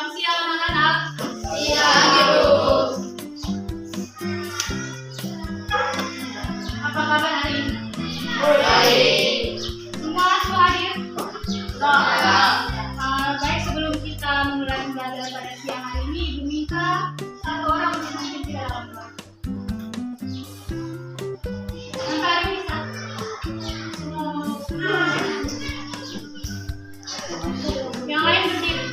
Selamat siang anak-anak. Siang, Ibu. Apa kabar hari ini? Baik. Semua sudah hadir? Sudah. Baik, sebelum kita memulai pembelajaran pada siang hari ini, Ibu minta satu orang untuk memimpin kita dalam doa. Yang paling bisa. Yang lain berdiri.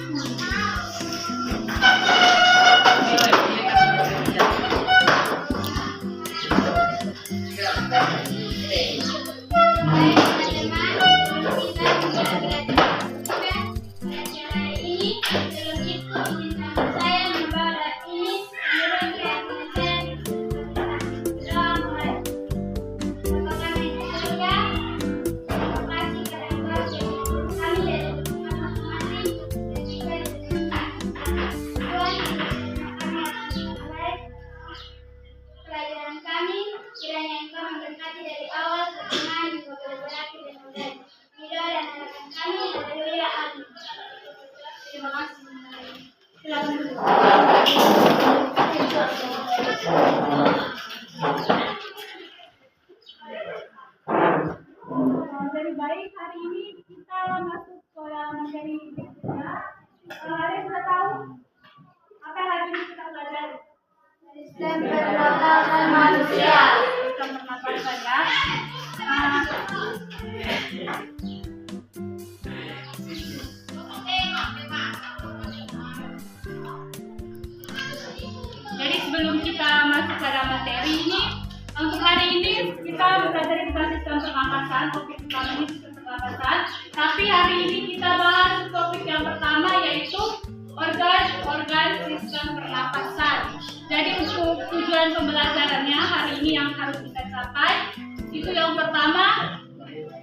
Pelajaran kami, kiranya Engkau memberkati dari awal pertengahan hingga berakhir dan menjadi hidup dan harapan kami. Haleluya, amin. Terima kasih. Silakan duduk. Dari baik, hari ini kita masuk ke materi berikutnya. Ada yang sudah tahu apa yang hari ini kita pelajari? Sistem pernapasan manusia. Sistem pernapasan ya. Jadi sebelum kita masuk pada materi ini, untuk hari ini kita belajar tentang sistem pernapasan. Topik pertama ini sistem pernapasan. Tapi hari ini kita bahas topik yang pertama, yaitu organ-organ sistem pernapasan. Jadi untuk tujuan pembelajarannya hari ini yang harus kita capai, itu yang pertama,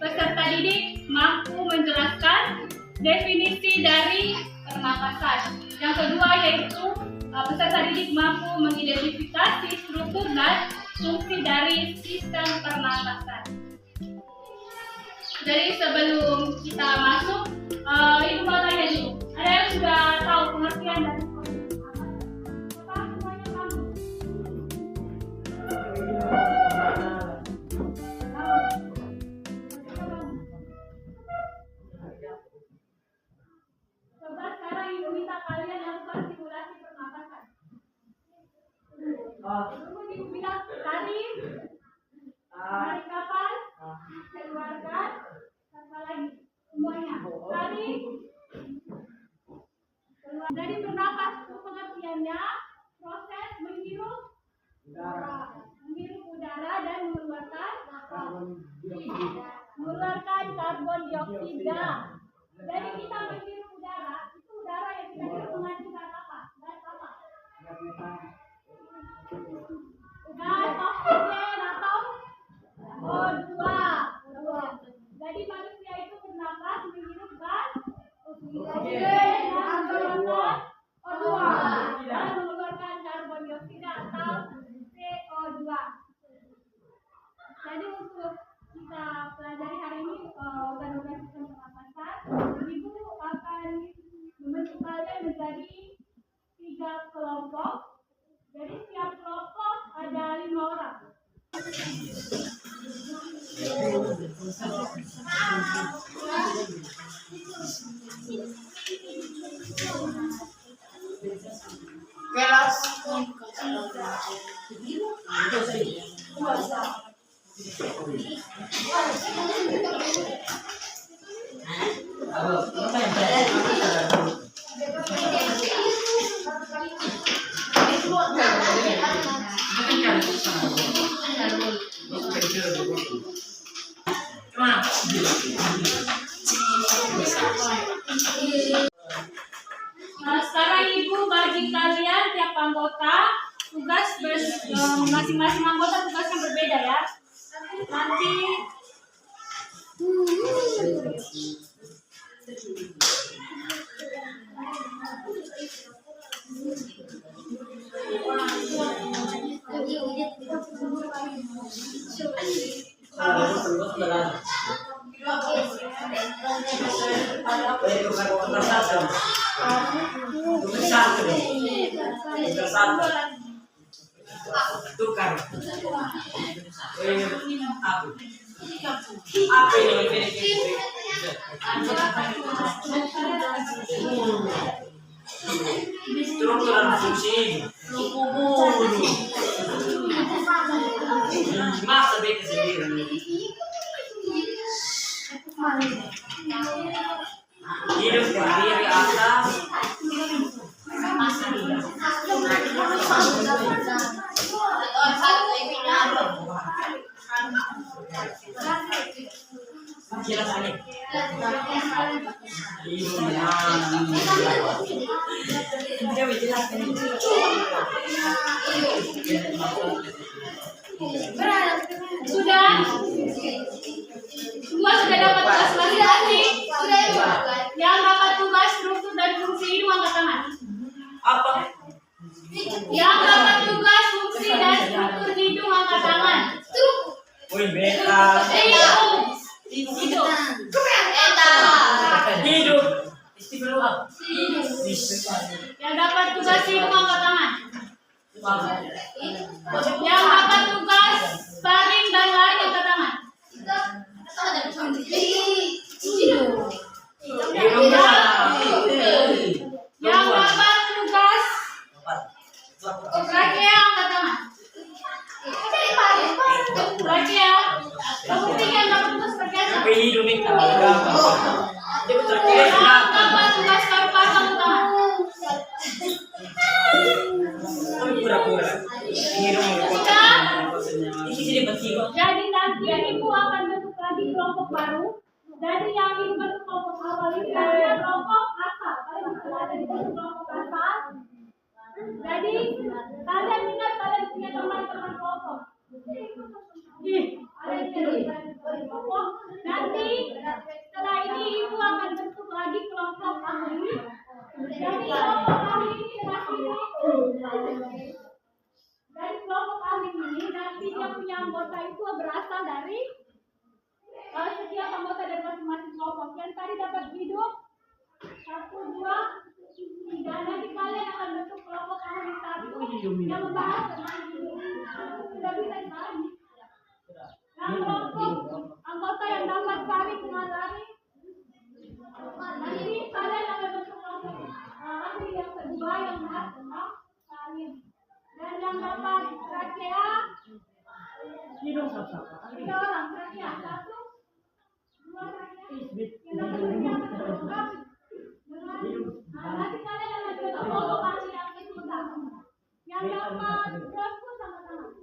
peserta didik mampu menjelaskan definisi dari pernapasan. Yang kedua yaitu peserta didik mampu mengidentifikasi struktur dan fungsi dari sistem pernapasan. Jadi sebelum kita masuk, Ibu mau tanya dulu, ada yang sudah tahu pengertian dari Dulu Ibu bilang tadi, hari kapan, keluarga, apa lagi, semuanya. Tadi, dari bernapas itu pengertiannya proses menghirup udara dan mengeluarkan karbon dioksida. Jadi kita menghirup udara, itu udara yang kita hirup menghasilkan apa? Gas apa? Gas oksigen atau O2. Jadi manusia itu bernapas menghirup gas oksigen dan mengeluarkan O2 dan mengeluarkan karbon dioksida atau CO2. Jadi untuk kita pelajari hari ini organ-organ sistem pernapasan, Ibu akan membentuk kalian menjadi 3 kelompok. Jadi setiap kelompok ada 5 orang. Kelas. Sekarang Ibu bagi kalian tiap anggota tugas masing-masing anggota tugasnya berbeda ya. Nanti Satu. Satu. Tukar. Apa ini? Strukturan fungsi. Masa beda sendiri. Hidup berdiri atas jelasannya. Sudah? Semua sudah dapat tugas masing-masing? Yang dapat tugas struktur dan fungsi hidung angkat tangan. Apa? Yang dapat tugas fungsi dan struktur hidung angkat tangan. Woi beta. Hidup. Hidup. Istimewa. Yang dapat tugas hidung angkat tangan. Yang dapat tugas baring dan lari angkat tangan. Yang dapat tugas trachea angkat tangan. Trachea. Buktikan yang dapat tugas trachea. Sampai hidup kita. Yang dapat tugas paru-paru angkat tangan. Pura-pura. Sudah? Jadi Jadi nanti ibu akan bentuk lagi kelompok baru. Jadi yang ibu bentuk kelompok awal ini namanya kelompok asal. Kalian ada di kelompok asal. Jadi kalian ingat kalian punya teman-teman kelompok. Ada di kelompok. Nanti setelah ini ibu akan bentuk lagi kelompok ahli. Jadi kelompok ahli ini dari kelompok ahli ini nanti dia punya anggota itu berasal dari setiap anggota dari masing-masing kelompok. Yang tadi dapat hidup 1, 2, 3. Nanti kalian akan bentuk kelompok ahli 1 yang membahas tentang hidup. Sudah bisa dipahami? Yang kelompok anggota yang dapat lari dengan lari. Nanti kalian akan bentuk kelompok ahli yang kedua yang membahas tentang kalian. Dan yang dapat trachea hidung sama-sama. 3 orang trachea 1, 2 trachea. Yang dapat trachea dengan nanti kalian akan bentuk kelompok ahli yang itu bersama. Yang dapat bronkus sama-sama.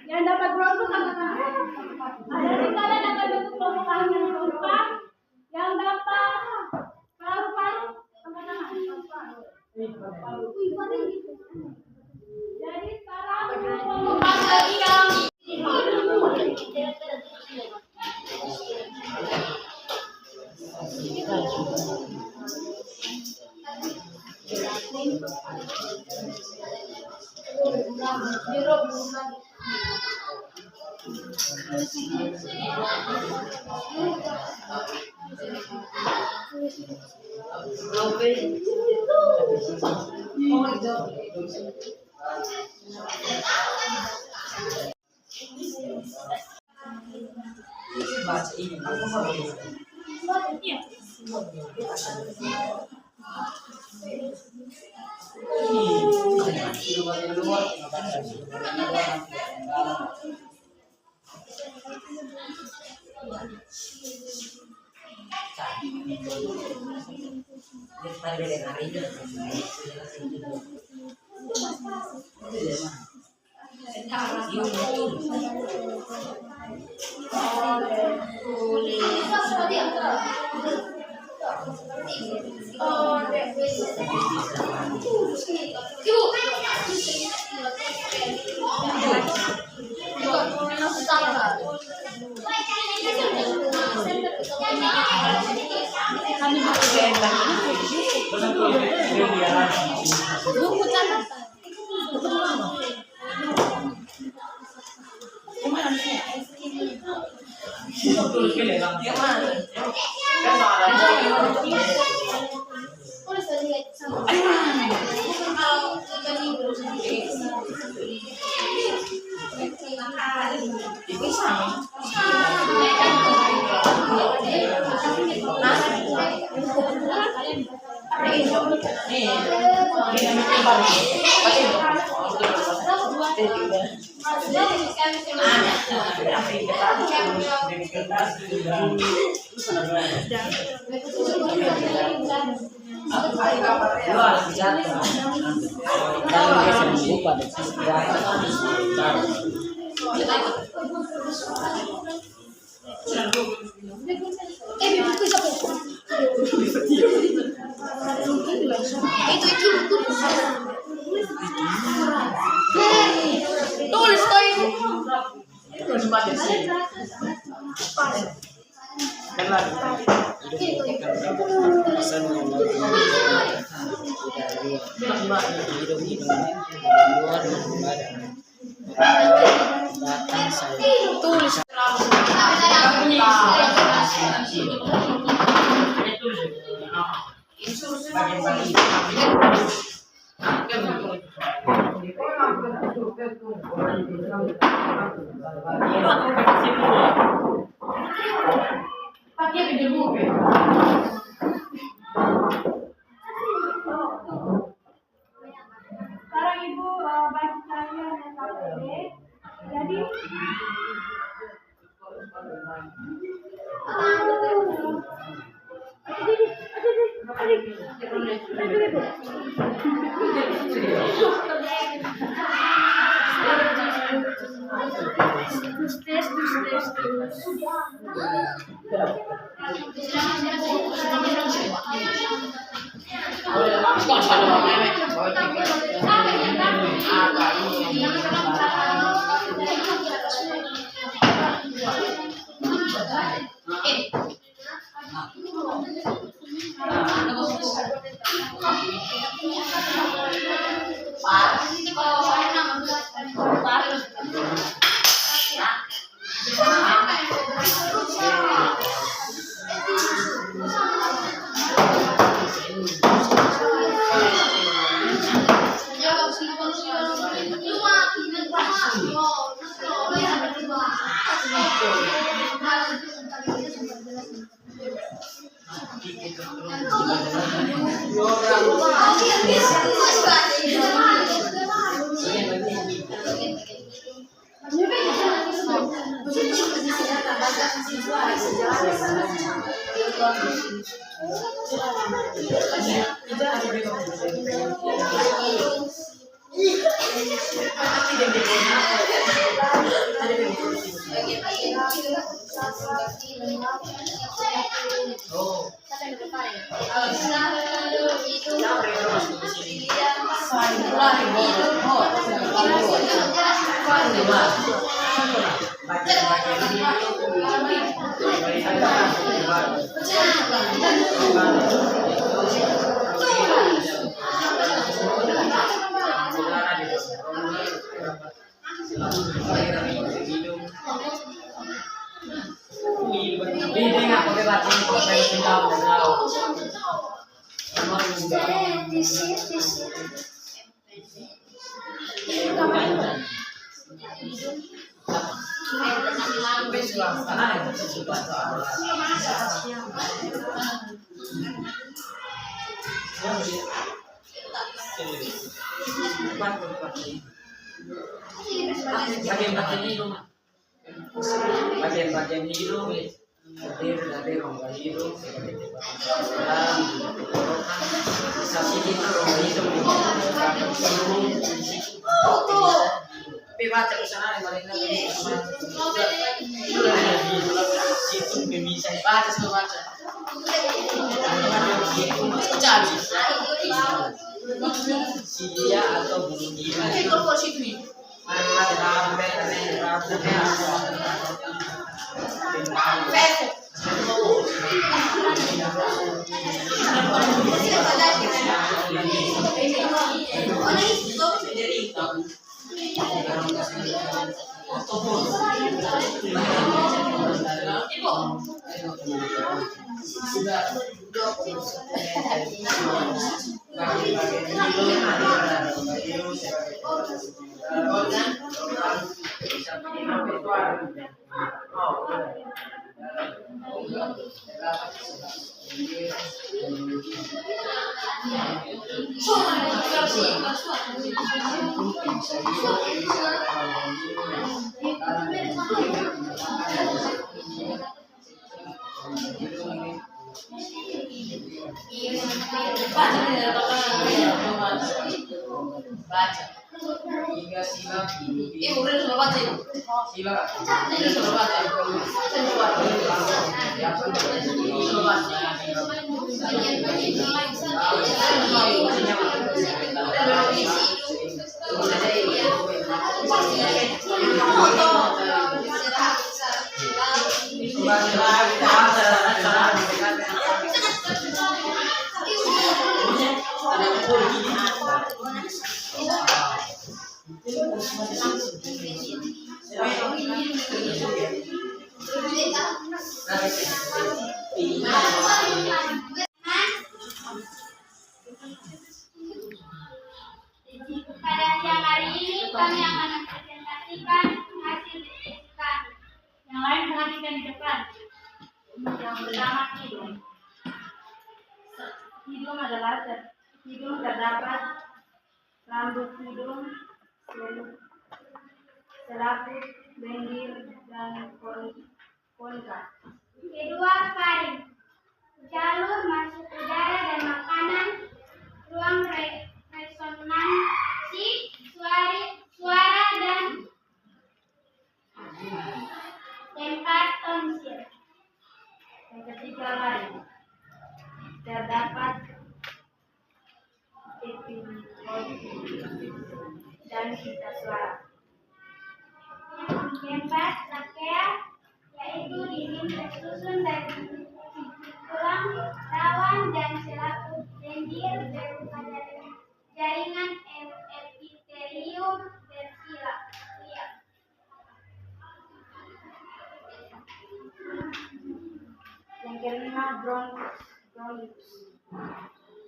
Yang dapat bronkus sama-sama. Jadi kalian akan bentuk kelompok ahli yang keempat. Yang dapat paru-paru sama-sama. Jadi sekarang kelompok ahli yang baca ini. iya. Tulis kau itu. Tulis. Sekarang Ibu bagi saya yang KPD. Jadi Bagian-bagian hidung dari rongga hidung sisi itu rongga hidung Tapi baca kesana paling situ bisa baca semua baca. Caci. Dia atau bunyi dia. Itu posisi ini. Baca. Tiga sila. Udah sudah baca. Sila. Sudah baca. Pada siang hari ini kami akan mempresentasikan hasil diskusi. Yang lain perhatikan di depan. Yang pertama hidung. Hidung adalah hidung terdapat rambut hidung, selaput, lendir, dan konika. Kedua, faring. Jalur masuk udara dan makanan. Ruang resonansi suara dan tempat tonsil. Yang ketiga laring. Terdapat epiglotis dan pita suara. Yang keempat, trakea, yaitu dinding tersusun dari tulang, rawan, dan selaput lendir berupa jaringan epitelium bersila. Yang kelima bronchus.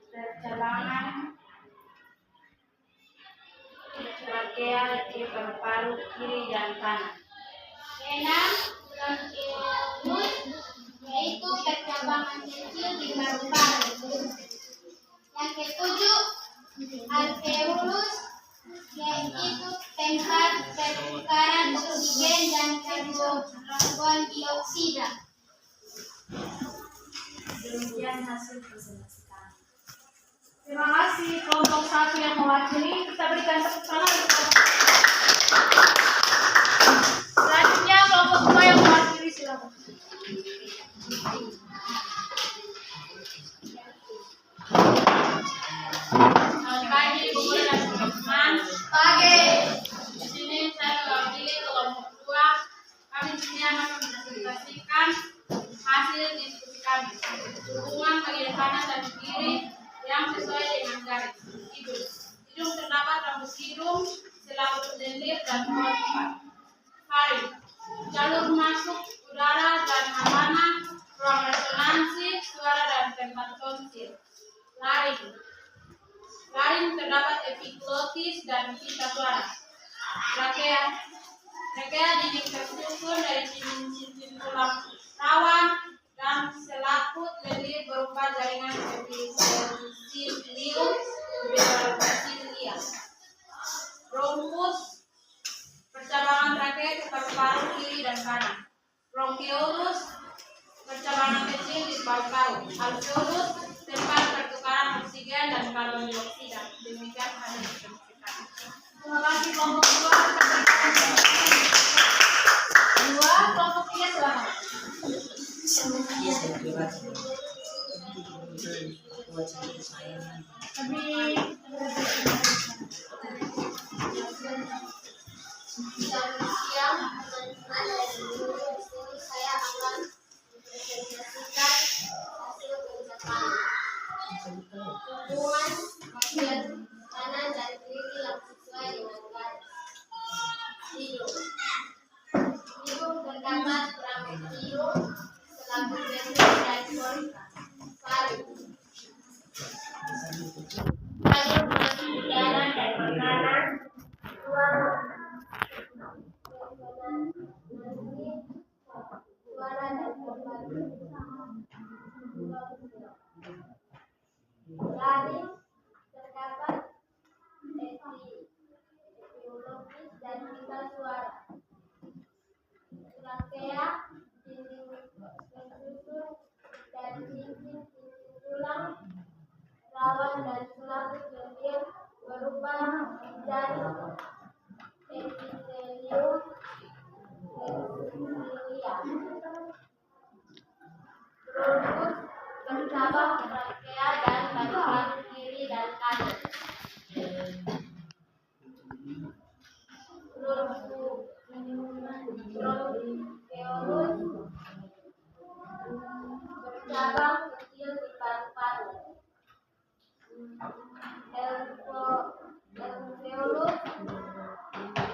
Percabangan trakea di paru-paru kiri dan kanan. Keenam, bronchiolus, yaitu percabangan kecil di paru-paru. Yang ketujuh, alveolus, yaitu tempat pertukaran oksigen dan karbon dioksida. Demikian hasil presentasi kami. Terima kasih kelompok 1 yang mewakili. Kita berikan tepuk tangan. Selanjutnya kelompok 2 yang mewakili, silakan. Selamat pagi Ibu Guru dan teman-teman. Pagi. Di sini saya mewakili kelompok 2. Kami di sini akan mempresentasikan hasil diskusi kami. Hubungan bagian kanan dan kiri yang sesuai dengan garis. Hidung. Hidung terdapat rambut hidung, selaput lendir, dan konika. Faring. Jalur masuk udara dan makanan, ruang resonansi suara dan tempat tonsil. Laring. Laring terdapat epiglotis dan pita suara. Trakea. Trakea dinding tersusun dari cincin tulang rawan dan selaput lendir berupa jaringan epitelium bersilia. Bronkus. Percabangan trakea ke paru-paru kiri dan kanan. Bronchiolus. Percabangan kecil di paru-paru. Alveolus. Tempat pertukaran oksigen dan karbon dioksida. Demikian hasil diskusi kami. Terima kasih kelompok 2. Siang, teman-teman, dari dulu di sini saya akan mempresentasikan hasil kerja kami. Hubungan bagian kanan dan kiri yang sesuai dengan garis. Hidung. Hidung terdapat rambut hidung, selaput benteng dan paru. Jalur masuk udara dan makanan, suara dan kembali. Laring terdapat etiologis dan vital suara. Trakea, dinding pensusun dan cincin tulang, rawan dan selaput lendir berupa jari, epitelium, eksilia. Bronkus bercabang trakea dan paru-paru kiri dan kanan. Bronkeolus bercabang kecil di paru-paru. Alveolus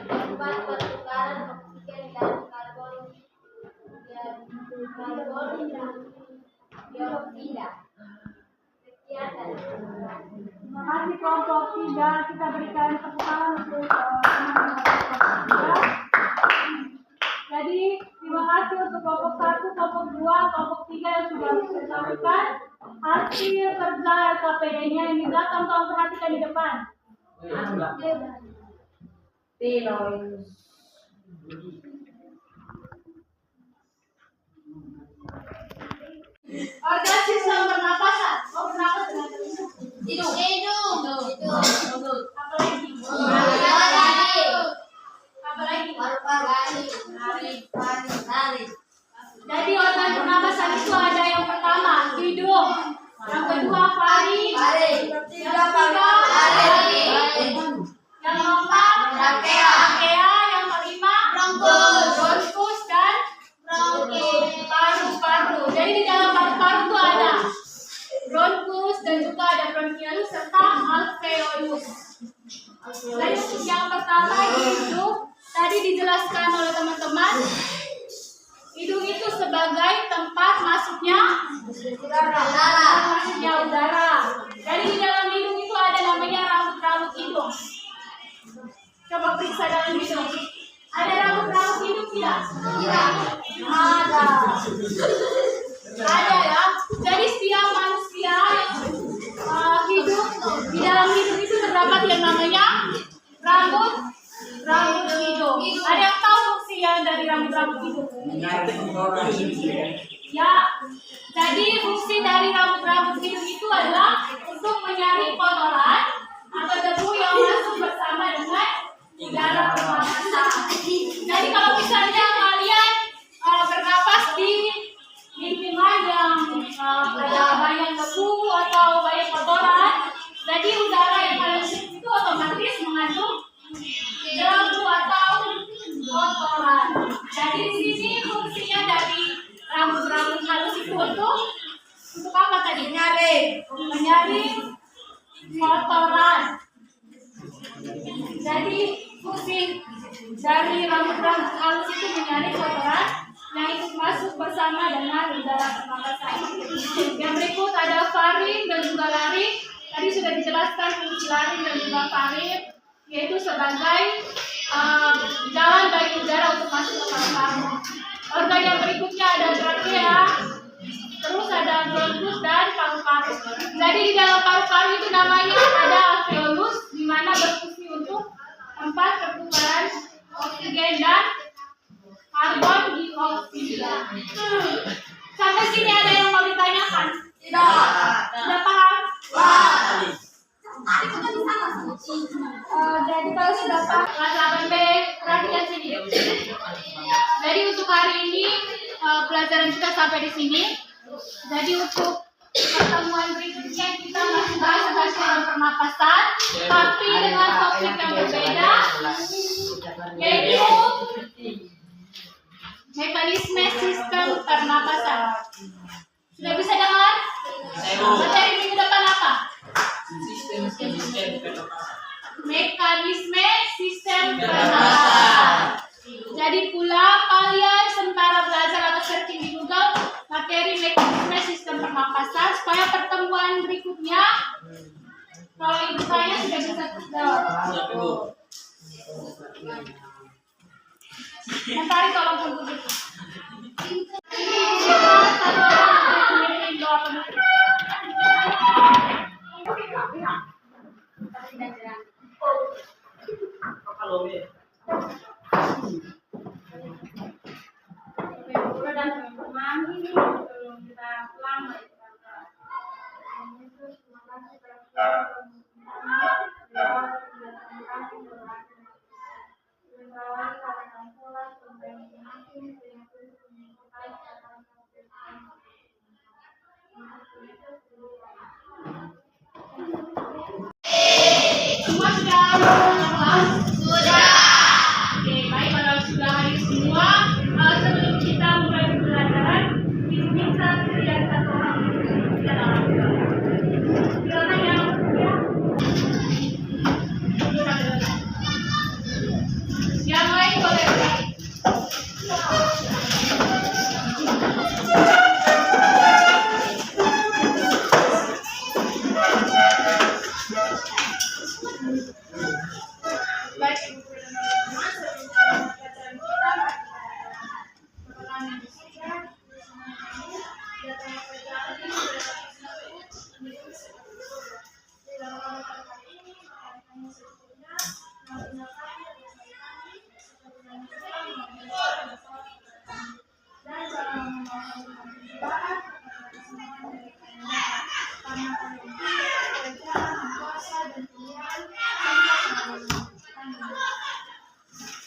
tempat pertukaran oksigen dan karbon dioksida. Sekian dan terima kasih. Terima kasih kelompok 3. Kita berikan tepuk tangan untuk teman-teman kelompok 3. Jadi terima kasih untuk kelompok 1, kelompok 2, kelompok 3 yang sudah menyampaikan hasil kerja LKPD-nya yang di belakang. Tolong perhatikan di depan. Organ sistem pernapasan. Oh, bernapas dengan hidung. Apa lagi? Jadi organ pernapasan itu ada yang pertama hidung, yang kedua faring, yang ketiga yang keempat trakea, yang kelima bronkus dan paru-paru. Jadi di dalam paru-paru itu ada bronkus dan juga ada bronkiolus serta alveolus. Lalu yang pertama hidung, tadi dijelaskan oleh teman-teman, hidung itu sebagai tempat masuknya udara. Jadi di dalam hidung itu ada namanya rambut-rambut hidung. Coba periksa dalam hidung. Ada rambut-rambut hidung tidak? Ada ya. Jadi setiap manusia hidup di dalam hidung itu terdapat yang namanya rambut hidung. Ada yang tahu fungsi yang dari rambut hidung? Ya. Jadi fungsi dari rambut hidung itu adalah untuk menyaring kotoran atau debu yang masuk bersama dengan udara pernapasan. Jadi kalau misalnya kalian bernapas di lingkungan yang ada banyak debu atau banyak kotoran, jadi udara yang kalian hirup itu otomatis mengandung debu atau kotoran. Jadi di sini fungsinya dari rambut halus itu untuk apa tadi? Menyaring kotoran. Jadi fungsi dari rambut halus itu menyaring kotoran yang ikut masuk bersama dengan udara pernapasan. Yang berikut ada faring dan juga laring. Tadi sudah dijelaskan fungsi laring dan juga faring, yaitu sebagai jalan bagi udara untuk masuk ke paru-paru. Organ yang berikutnya ada trakea, terus ada bronkus dan paru-paru. Jadi di dalam paru-paru itu namanya ada alveolus, di mana berfungsi untuk tempat pertukaran oksigen dan karbon dioksida. Sampai sini ada yang mau ditanyakan? Tidak. Sudah paham? Jadi kalau sudah paham, kelas 8B, perhatikan sini. Jadi untuk hari ini pelajaran kita sampai di sini. Jadi untuk pertemuan berikutnya kita masih bahas tentang pernapasan, tapi dengan topik yang berbeda, yaitu mekanisme sistem pernapasan. Sudah bisa dengar? Materi minggu depan apa? Mekanisme sistem pernapasan. Jadi pula kalian sementara belajar atau searching di Google materi mekanisme sistem pernapasan supaya pertemuan berikutnya kalau ibu saya sudah bisa jawab. Mentari tolong tunggu dulu. Dan teman-teman sebelum kita pulang semua sudah kelas? Sudah. Oke, baik kalau sudah hadir semua, sebelum kita mulai pembelajaran, diminta dari satu orang silakan yang yang lain boleh.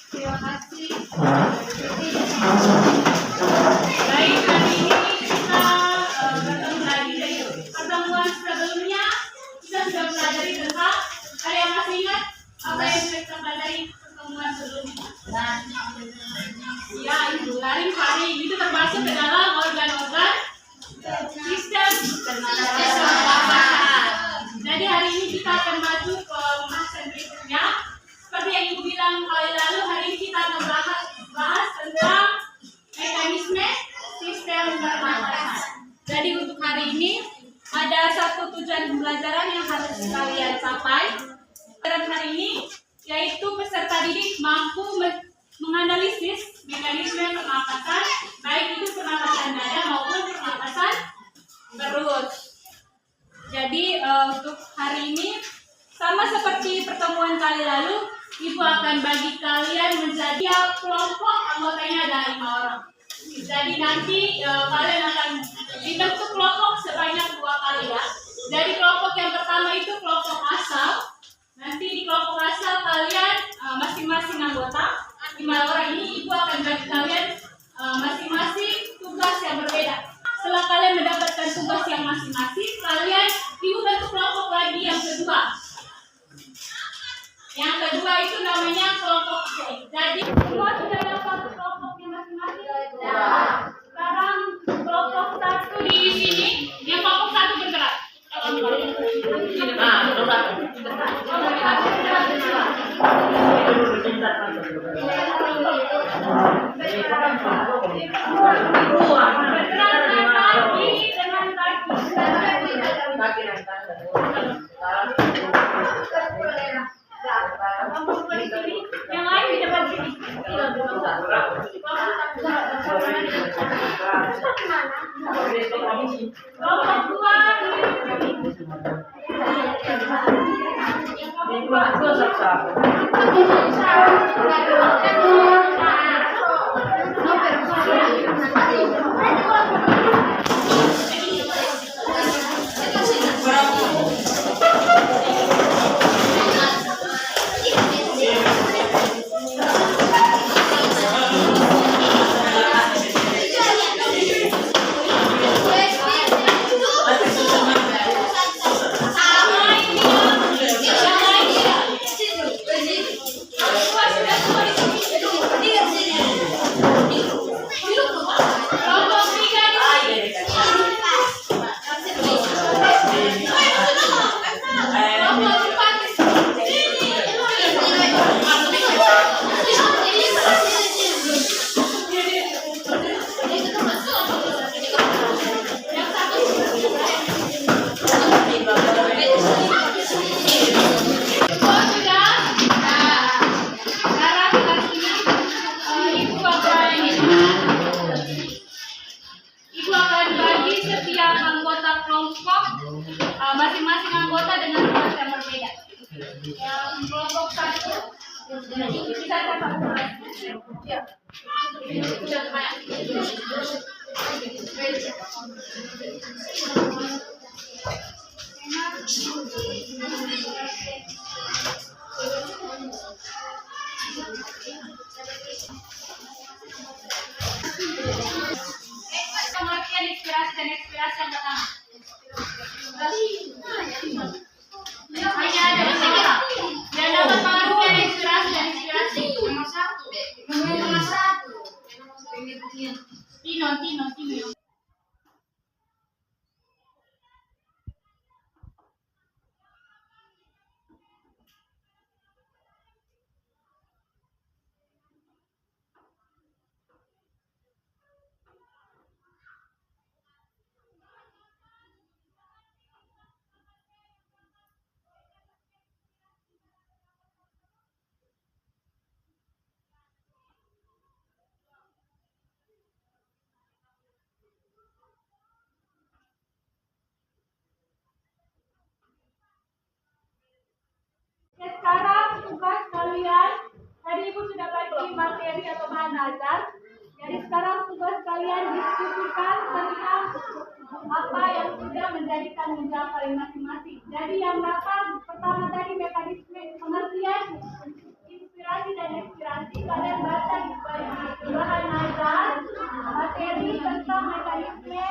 Terima kasih. Baik, hari ini kita bertemu lagi dari pertemuan sebelumnya. Kita sudah pelajari tentang, ada yang masih ingat apa yang kita pelajari pertemuan sebelumnya? Ya, itu laring faring itu termasuk ke dalam organ-organ sistem pernapasan. Jadi hari ini kita akan maju ke pembahasan berikutnya. Seperti yang Ibu bilang kali lalu, hari ini kita akan bahas tentang mekanisme sistem pernapasan. Jadi untuk hari ini ada satu tujuan pembelajaran yang harus kalian capai. Dalam hari ini yaitu peserta didik mampu menganalisis mekanisme pernapasan, baik itu pernapasan dada maupun pernapasan perut. Jadi untuk hari ini sama seperti pertemuan kali lalu, Ibu akan bagi kalian menjadi kelompok, anggotanya ada 5 orang. Jadi nanti kalian akan dibentuk kelompok sebanyak 2 kali ya. Dari kelompok yang pertama itu kelompok asal. Nanti di kelompok asal kalian masing-masing anggota 5 orang ini, Ibu akan bagi kalian masing-masing tugas yang berbeda. Setelah kalian mendapatkan tugas yang masing-masing, kalian Ibu bentuk kelompok lagi yang kedua. Yang kedua itu namanya kelompok C. Jadi semua sudah dapat kelompoknya masing-masing? Sudah. Sekarang kelompok 1 di sini, yang kelompok 1 bergerak. Yang lain di depan sini. Kelompok 2 Yang kelompok 1 bisa satu. Ya. Pengertian inspirasi dan ekspirasi yang pertama. Hanya ada dua. Dan dapat pengertian inspirasi dan ekspirasi. Nomor 1. Tino. Sekarang tugas kalian, tadi Ibu sudah bagi materi atau bahan ajar. Jadi sekarang tugas kalian diskusikan tentang apa yang sudah menjadi tanggung jawab kalian masing-masing. Jadi yang dapat pertama tadi mekanisme pengertian inspirasi dan ekspirasi, kalian baca di bahan ajar materi tentang mekanisme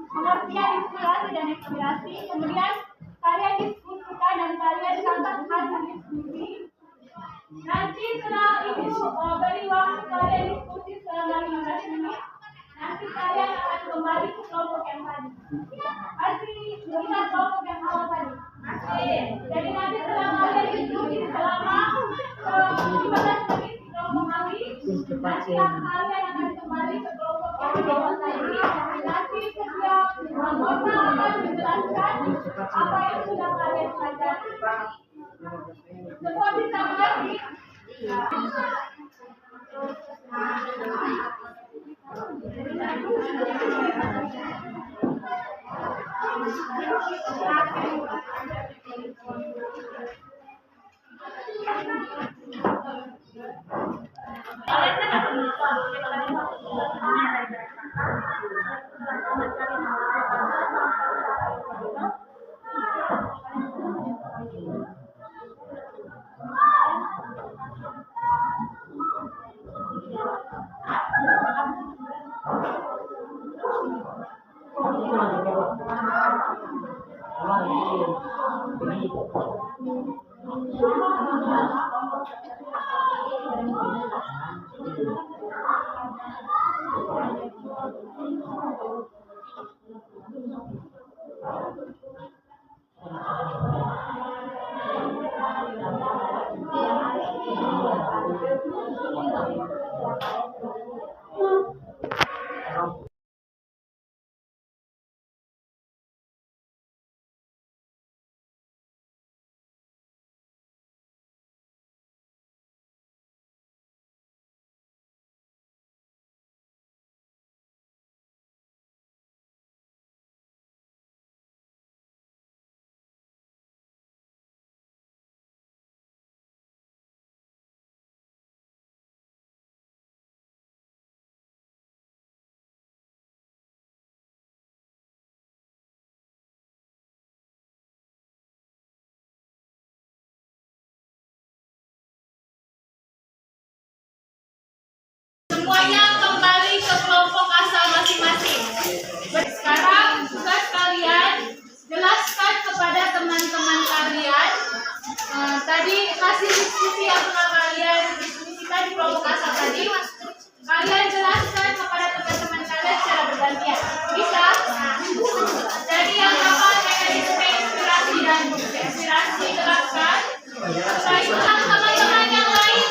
pengertian inspirasi dan ekspirasi. Kemudian kalian diskusikan dan kalian catat hasil diskusi. Nanti setelah Ibu beri waktu kalian diskusi selama 15 menit. Nanti kalian akan kembali ke kelompok yang tadi. Masih ingat kelompok yang awal tadi? Masih. Jadi nanti setelah kalian diskusi selama 15 menit di kelompok kami, nanti kalian akan kembali ke kelompok yang awal tadi. Nanti setiap anggota akan menjelaskan apa yang sudah kalian pelajari. Semua bisa mengerti? Semuanya kembali ke kelompok asal masing-masing. Sekarang tugas kalian jelaskan kepada teman-teman kalian tadi hasil diskusi yang telah kalian diskusikan di kelompok asal tadi. Kalian jelaskan kepada teman-teman kalian secara bergantian. Bisa? Jadi yang dapat mekanisme inspirasi dan ekspirasi jelaskan. Baiklah teman-teman yang lain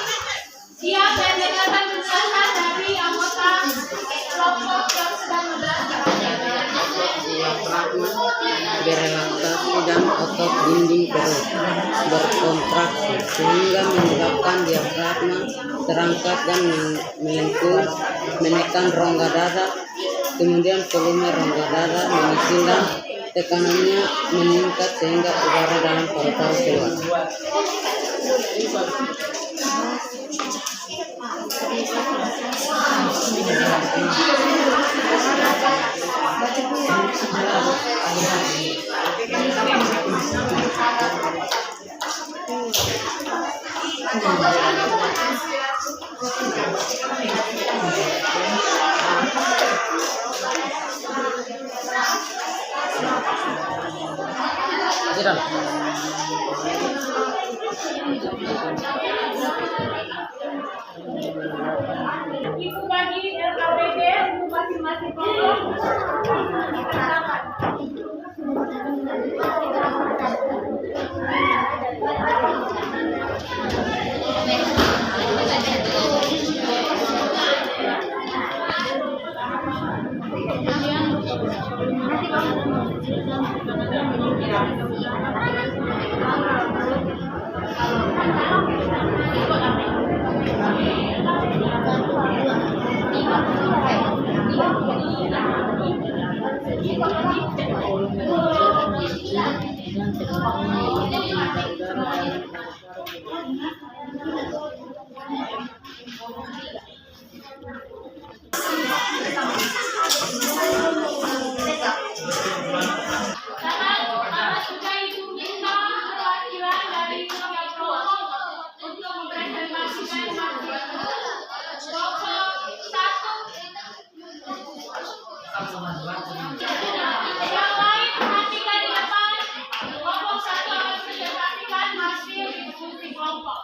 siap dan dengarkan penjelasan dari anggota kelompok yang sedang menjelaskan. Berelaksasi dan otot dinding perut berkontraksi sehingga menyebabkan diafragma terangkat dan melengkung, menekan rongga dada, kemudian volume rongga dada mengisi dan tekanannya meningkat sehingga udara dalam paru-paru keluar. Ibu bagi LKPD untuk masing-masing kelompok. Yang lain perhatikan di depan. Kelompok satu harus memperhatikan hasil diskusi kelompok.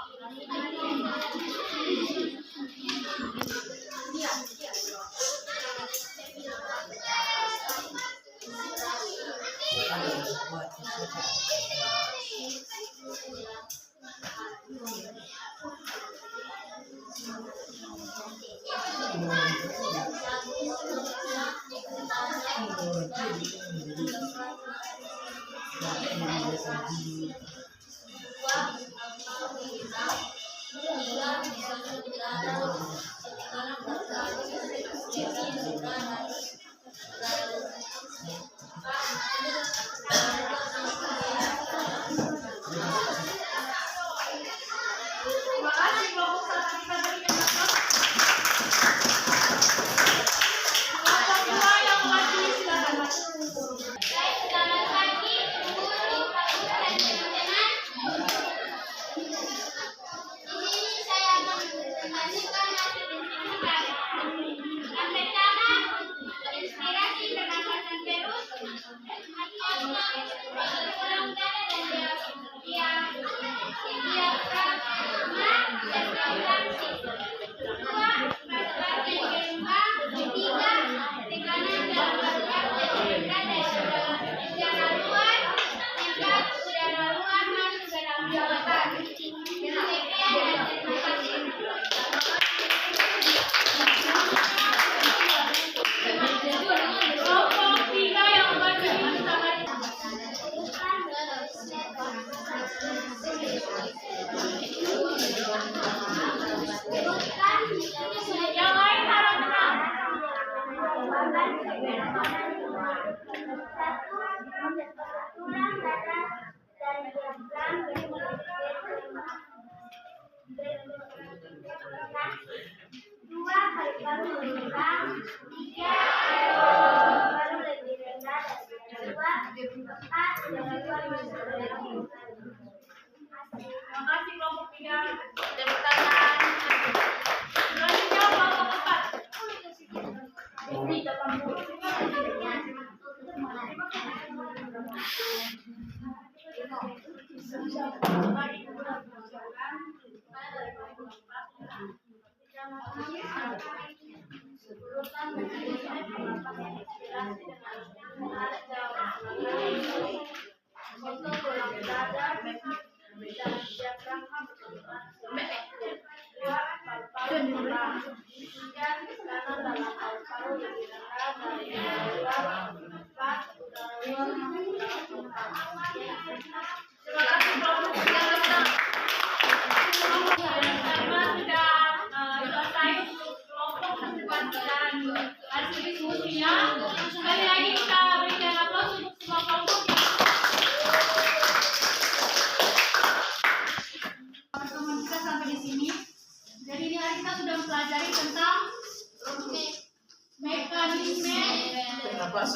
Terima kasih kelompok satu kita berikan aplaus. Kelompok dua yang mewakili silakan Mas. Baik, selamat pagi, guru, Pak Guru, dan teman-teman. Di sini saya akan mempresentasikan hasil diskusi kami. Yang pertama, inspirasi pernapasan perut, kurang udara dan diafragma dan kontraksi. Kedua, pergerakan gelombang. Ketiga, tekanan dalam paru-paru dan udara luar. Empat, udara luar masuk ke dalam jawatan. Demikian dan terima kasih. Kelompok tiga yang mewakili silakan. Yang lain harap tenang. Dua, paru-paru berkurang. Tiga, paru-paru lebih rendah dari dua. Empat, udara luar masuk ke dalam jawatan. Terima kasih kelompok tiga. Tepuk tangan. Selanjutnya kelompok empat. Ini 80. Sekali lagi kita berikan aplaus untuk semua sudah mempelajari tentang mekanisme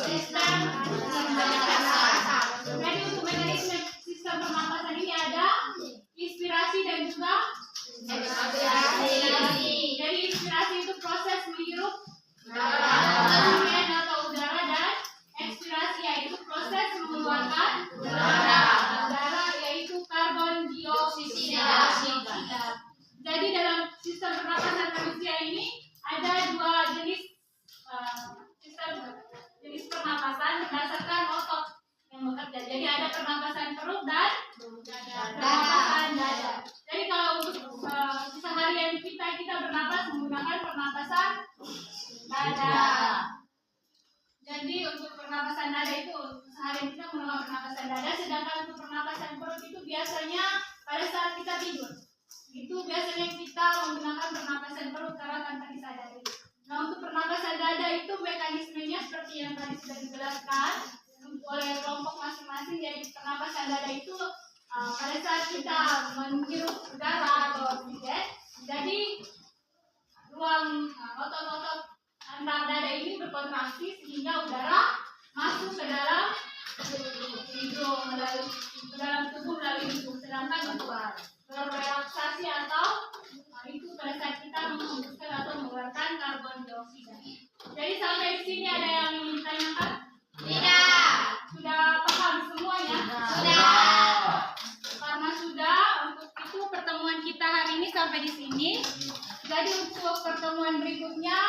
sistem pernapasan. Jadi untuk mekanisme sistem pernapasan ini ada inspirasi dan juga ekspirasi. Jadi inspirasi itu proses menghirup oksigen atau udara, dan ekspirasi yaitu proses mengeluarkan udara yaitu karbon dioksida. Jadi dalam sistem pernapasan manusia ini ada dua jenis jenis pernapasan berdasarkan otot yang bekerja. Jadi ada pernapasan perut dan pernapasan dada. Jadi kalau untuk seharian kita bernapas menggunakan pernapasan dada. Jadi untuk pernapasan dada itu seharian kita menggunakan pernapasan dada, sedangkan untuk pernapasan perut itu biasanya pada saat kita tidur. Itu biasanya kita menggunakan pernapasan perut karena tanpa disadari. Nah, untuk pernapasan dada itu mekanismenya seperti yang tadi sudah dijelaskan oleh kelompok masing-masing. Jadi pernapasan dada itu pada saat kita menghirup udara atau oksigen, jadi ruang otot-otot antar dada ini berkontraksi sehingga udara masuk ke dalam hidung ke dalam tubuh melalui hidung, sedangkan untuk berrelaksasi atau itu pada saat kita menghembuskan atau mengeluarkan karbon dioksida. Jadi sampai di sini ada yang ingin ditanyakan? Tidak. Sudah paham semuanya? Sudah. Karena sudah, untuk itu pertemuan kita hari ini sampai di sini. Jadi untuk pertemuan berikutnya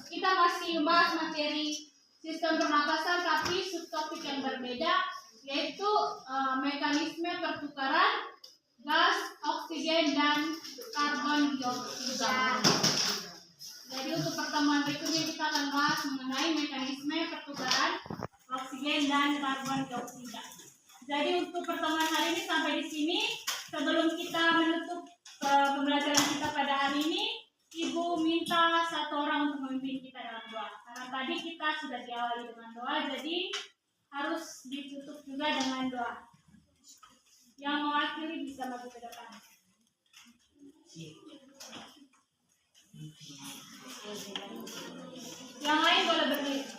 kita masih membahas materi sistem pernapasan tapi subtopik yang berbeda, yaitu mekanisme pertukaran gas, oksigen, dan karbon dioksida. Jadi untuk pertemuan berikutnya kita akan bahas mengenai mekanisme pertukaran oksigen dan karbon dioksida. Jadi untuk pertemuan hari ini sampai di sini. Sebelum kita menutup pembelajaran kita pada hari ini, Ibu minta satu orang untuk memimpin kita dalam doa. Karena tadi kita sudah diawali dengan doa, jadi harus ditutup juga dengan doa. Yang mewakili bisa maju ke depan. Yang lain boleh berdiri.